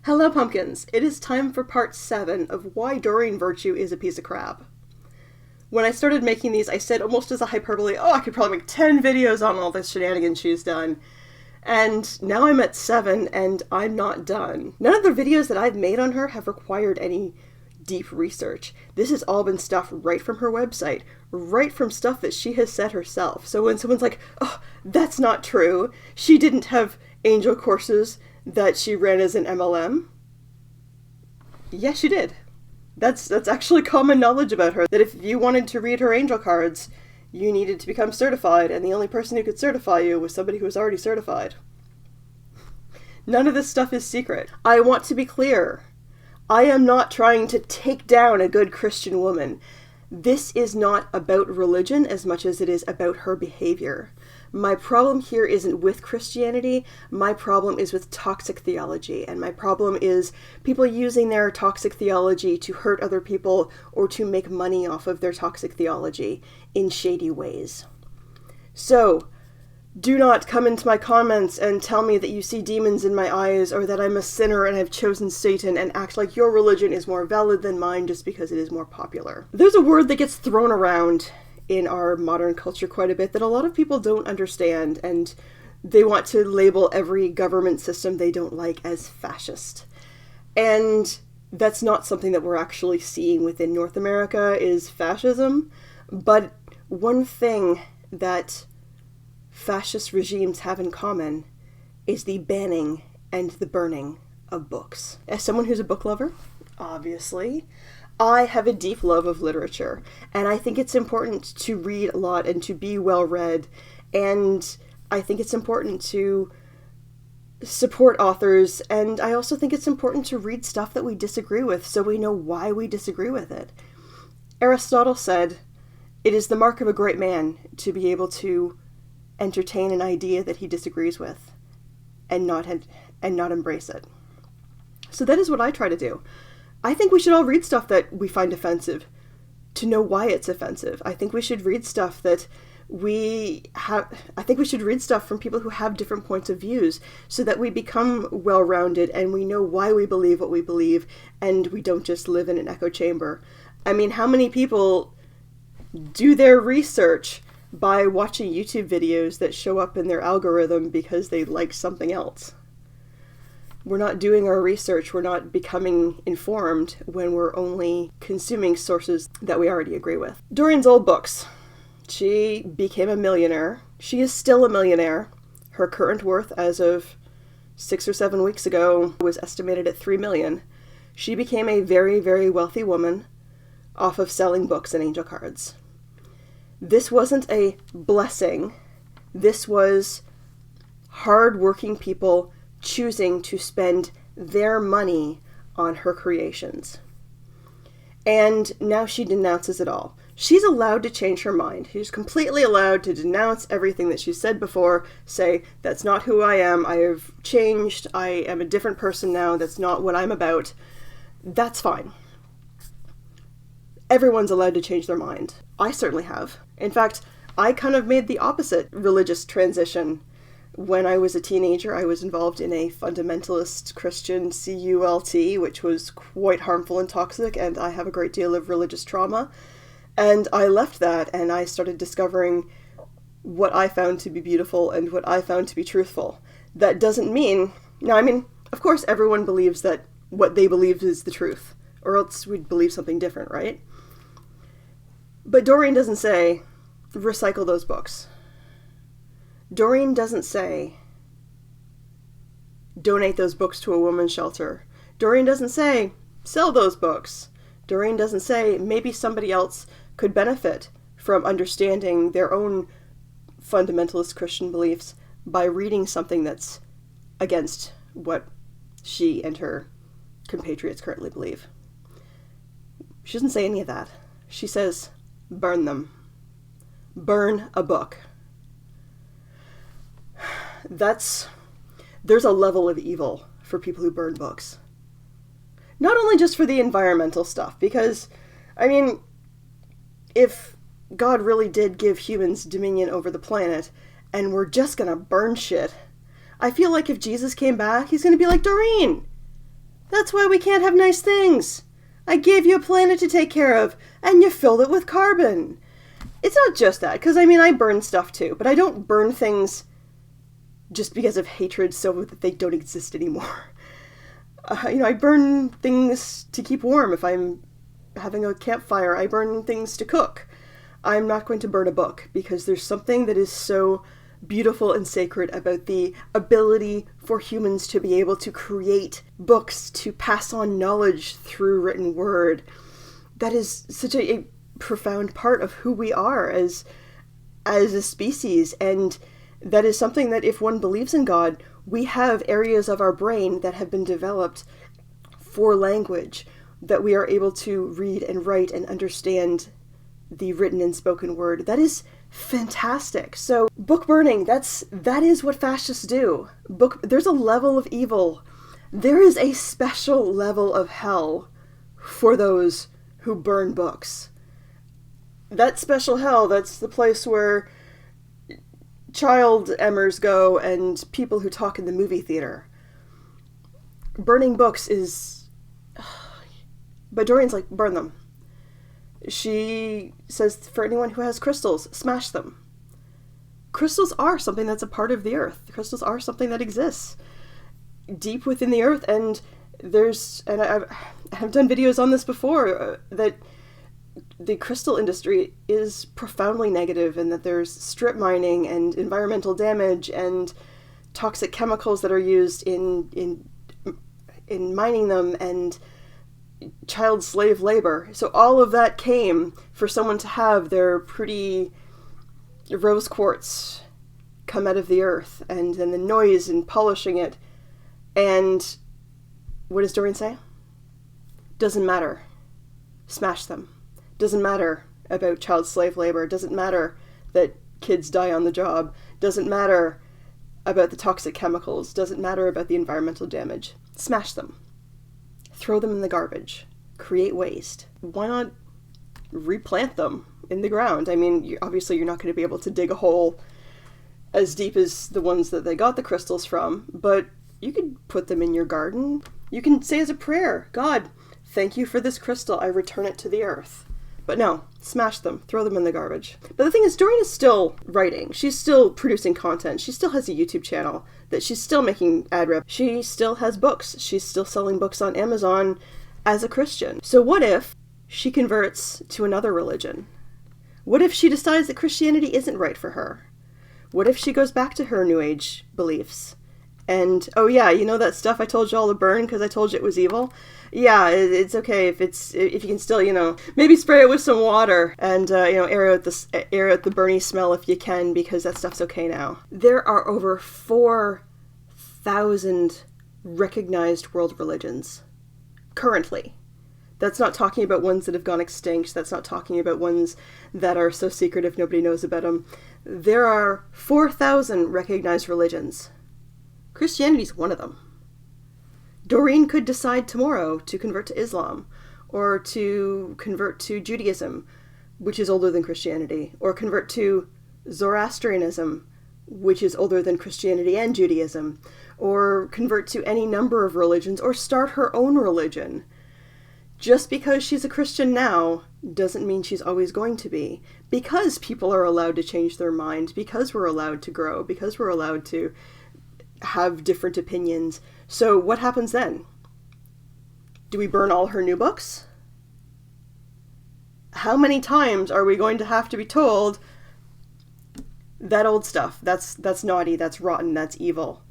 Hello, pumpkins! It is time for part 7 of why Doreen Virtue is a piece of crap. When I started making these, I said almost as a hyperbole, oh, I could probably make 10 videos on all this shenanigans she's done. And now I'm at 7, and I'm not done. None of the videos that I've made on her have required any deep research. This has all been stuff right from her website, right from stuff that she has said herself. So when someone's like, oh, that's not true, she didn't have angel courses that she ran as an MLM. Yes, she did. That's actually common knowledge about her, that if you wanted to read her angel cards, you needed to become certified, and the only person who could certify you was somebody who was already certified. None of this stuff is secret. I want to be clear. I am not trying to take down a good Christian woman. This is not about religion as much as it is about her behavior. My problem here isn't with Christianity, my problem is with toxic theology, and my problem is people using their toxic theology to hurt other people or to make money off of their toxic theology in shady ways. So, do not come into my comments and tell me that you see demons in my eyes or that I'm a sinner and I've chosen Satan and act like your religion is more valid than mine just because it is more popular. There's a word that gets thrown around in our modern culture quite a bit that a lot of people don't understand, and they want to label every government system they don't like as fascist. And that's not something that we're actually seeing within North America is fascism, but one thing that fascist regimes have in common is the banning and the burning of books. As someone who's a book lover, obviously, I have a deep love of literature, and I think it's important to read a lot and to be well read, and I think it's important to support authors, and I also think it's important to read stuff that we disagree with so we know why we disagree with it. Aristotle said, "It is the mark of a great man to be able to entertain an idea that he disagrees with and not embrace it." So that is what I try to do. I think we should all read stuff that we find offensive to know why it's offensive. I think we should read stuff that I think we should read stuff from people who have different points of views so that we become well-rounded and we know why we believe what we believe and we don't just live in an echo chamber. I mean, how many people do their research by watching YouTube videos that show up in their algorithm because they like something else? We're not doing our research, we're not becoming informed when we're only consuming sources that we already agree with. Doreen's old books. She became a millionaire. She is still a millionaire. Her current worth as of 6 or 7 weeks ago was estimated at $3 million. She became a very, very wealthy woman off of selling books and angel cards. This wasn't a blessing. This was hard-working people choosing to spend their money on her creations. And now she denounces it all. She's allowed to change her mind. She's completely allowed to denounce everything that she said before, say, that's not who I am, I have changed, I am a different person now, that's not what I'm about. That's fine. Everyone's allowed to change their mind. I certainly have. In fact, I kind of made the opposite religious transition. When I was a teenager, I was involved in a fundamentalist Christian cult, which was quite harmful and toxic, and I have a great deal of religious trauma. And I left that, and I started discovering what I found to be beautiful and what I found to be truthful. That doesn't mean... Now, I mean, of course everyone believes that what they believe is the truth, or else we'd believe something different, right? But Doreen doesn't say, recycle those books. Doreen doesn't say, donate those books to a women's shelter. Doreen doesn't say, sell those books. Doreen doesn't say, maybe somebody else could benefit from understanding their own fundamentalist Christian beliefs by reading something that's against what she and her compatriots currently believe. She doesn't say any of that. She says, burn them. Burn a book. There's a level of evil for people who burn books. Not only just for the environmental stuff, because, I mean, if God really did give humans dominion over the planet, and we're just gonna burn shit, I feel like if Jesus came back, he's gonna be like, Doreen, That's why we can't have nice things. I gave you a planet to take care of, and you filled it with carbon. It's not just that, because I burn stuff too, but I don't burn things just because of hatred so that they don't exist anymore. I burn things to keep warm. If I'm having a campfire, I burn things to cook. I'm not going to burn a book, because there's something that is so beautiful and sacred about the ability for humans to be able to create books, to pass on knowledge through written word. That is such a profound part of who we are as a species, and that is something that if one believes in God, we have areas of our brain that have been developed for language, that we are able to read and write and understand the written and spoken word. That is fantastic. So book burning, that is what fascists do. There's a level of evil. There is a special level of hell for those who burn books. That special hell, that's the place where child emmers go and people who talk in the movie theater. Burning books is... But Doreen's like, burn them. She says for anyone who has crystals, smash them. Crystals are something that's a part of the earth. Crystals are something that exists deep within the earth, and I've done videos on this before, that the crystal industry is profoundly negative, and that there's strip mining and environmental damage and toxic chemicals that are used in mining them, and child slave labor. So all of that came for someone to have their pretty rose quartz come out of the earth, and then the noise and polishing it. And what does Doreen say? Doesn't matter. Smash them. Doesn't matter about child slave labor. Doesn't matter that kids die on the job. Doesn't matter about the toxic chemicals. Doesn't matter about the environmental damage. Smash them. Throw them in the garbage. Create waste. Why not replant them in the ground? Obviously you're not going to be able to dig a hole as deep as the ones that they got the crystals from, but you could put them in your garden. You can say as a prayer, God, thank you for this crystal. I return it to the earth. But no, smash them, throw them in the garbage. But the thing is, Doreen is still writing. She's still producing content. She still has a YouTube channel that she's still making ad rep. She still has books. She's still selling books on Amazon as a Christian. So what if she converts to another religion? What if she decides that Christianity isn't right for her? What if she goes back to her New Age beliefs? And, oh yeah, you know that stuff I told you all to burn because I told you it was evil? Yeah, it's okay if you can still, maybe spray it with some water and, air out the burny smell if you can, because that stuff's okay now. There are over 4,000 recognized world religions currently. That's not talking about ones that have gone extinct. That's not talking about ones that are so secretive nobody knows about them. There are 4,000 recognized religions. Christianity's one of them. Doreen could decide tomorrow to convert to Islam, or to convert to Judaism, which is older than Christianity, or convert to Zoroastrianism, which is older than Christianity and Judaism, or convert to any number of religions, or start her own religion. Just because she's a Christian now doesn't mean she's always going to be. Because people are allowed to change their mind, because we're allowed to grow, because we're allowed to have different opinions. So what happens then? Do we burn all her new books? How many times are we going to have to be told that old stuff, that's naughty, that's rotten, that's evil,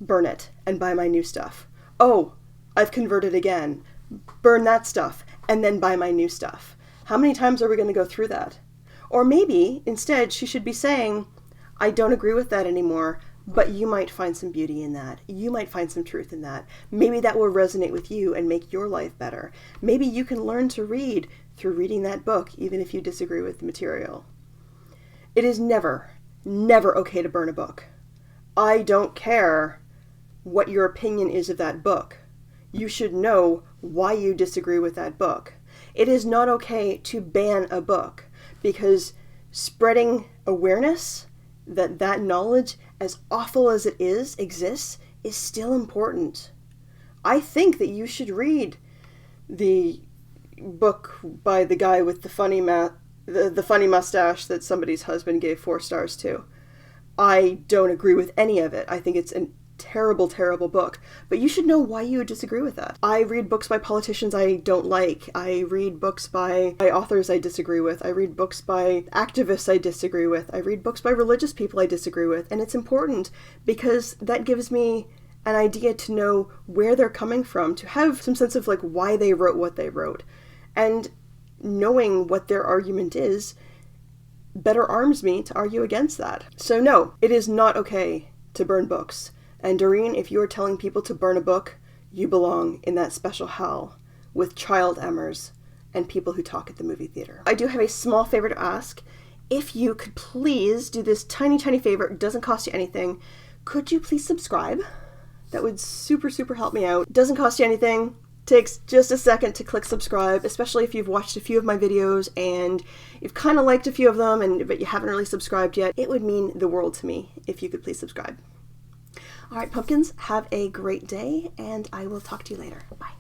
burn it and buy my new stuff? Oh, I've converted again. Burn that stuff and then buy my new stuff. How many times are we going to go through that? Or maybe instead she should be saying, I don't agree with that anymore, but you might find some beauty in that. You might find some truth in that. Maybe that will resonate with you and make your life better. Maybe you can learn to read through reading that book, even if you disagree with the material. It is never, never okay to burn a book. I don't care what your opinion is of that book. You should know why you disagree with that book. It is not okay to ban a book, because spreading awareness that knowledge, as awful as it is, exists, is still important. I think that you should read the book by the guy with the funny mustache that somebody's husband gave 4 stars to. I don't agree with any of it. I think it's a terrible, terrible book. But you should know why you would disagree with that. I read books by politicians I don't like. I read books by authors I disagree with. I read books by activists I disagree with. I read books by religious people I disagree with. And it's important because that gives me an idea to know where they're coming from, to have some sense of like why they wrote what they wrote. And knowing what their argument is better arms me to argue against that. So no, it is not okay to burn books. And Doreen, if you are telling people to burn a book, you belong in that special hell with child emmers and people who talk at the movie theater. I do have a small favor to ask. If you could please do this tiny, tiny favor, it doesn't cost you anything. Could you please subscribe? That would super, super help me out. It doesn't cost you anything. Takes just a second to click subscribe, especially if you've watched a few of my videos and you've kind of liked a few of them, but you haven't really subscribed yet. It would mean the world to me if you could please subscribe. All right, pumpkins, have a great day, and I will talk to you later. Bye.